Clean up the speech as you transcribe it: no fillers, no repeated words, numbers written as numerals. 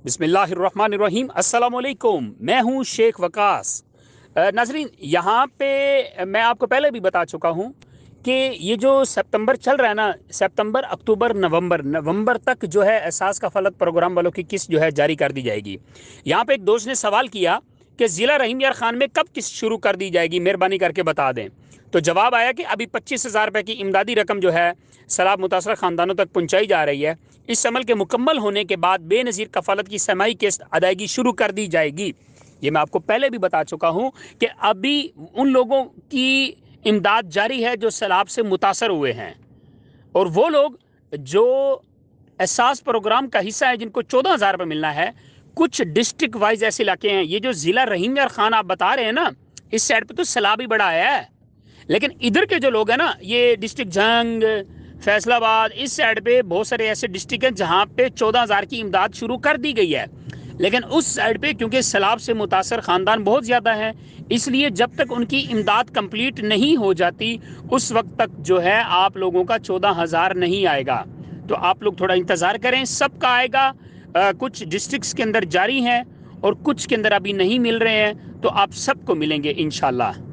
बिस्मिल्लाहिर्रहमानिर्रहीम। अस्सलाम वालेकुम। मैं हूं शेख वकास। नाजरीन, यहाँ पे मैं आपको पहले भी बता चुका हूँ कि ये जो सितंबर चल रहा है ना, सितंबर अक्टूबर नवंबर नवंबर तक जो है एहसास का फलक प्रोग्राम वालों की किस्त जो है जारी कर दी जाएगी। यहाँ पे एक दोस्त ने सवाल किया कि ज़िला रहीम यार खान में कब किस्त शुरू कर दी जाएगी, मेहरबानी करके बता दें। तो जवाब आया कि अभी 25,000 रुपये की इमदादी रकम जो है सैलाब मुतासर ख़ानदानों तक पहुँचाई जा रही है। इस अमल के मुकम्मल होने के बाद बेनज़ीर कफ़ालत की समाई किस्त अदायगी शुरू कर दी जाएगी। ये मैं आपको पहले भी बता चुका हूँ कि अभी उन लोगों की इमदाद जारी है जो सैलाब से मुतासर हुए हैं, और वो लोग जो एहसास प्रोग्राम का हिस्सा है जिनको 14,000 रुपये मिलना है। कुछ डिस्ट्रिक्ट वाइज ऐसे इलाके हैं, ये जो ज़िला रहीम यार खान आप बता रहे हैं ना, इस साइड पे तो सैलाब ही बड़ा आया है। लेकिन इधर के जो लोग हैं ना, ये डिस्ट्रिक्ट जंग, फैसलाबाद, इस साइड पे बहुत सारे ऐसे डिस्ट्रिक्ट हैं जहाँ पे 14,000 की इमदाद शुरू कर दी गई है। लेकिन उस साइड पे क्योंकि सैलाब से मुतासर ख़ानदान बहुत ज़्यादा है, इसलिए जब तक उनकी इमदाद कंप्लीट नहीं हो जाती उस वक्त तक जो है आप लोगों का 14,000 नहीं आएगा। तो आप लोग थोड़ा इंतज़ार करें, सबका आएगा। कुछ डिस्ट्रिक्ट्स के अंदर जारी हैं और कुछ के अंदर अभी नहीं मिल रहे हैं, तो आप सबको मिलेंगे इंशाल्लाह।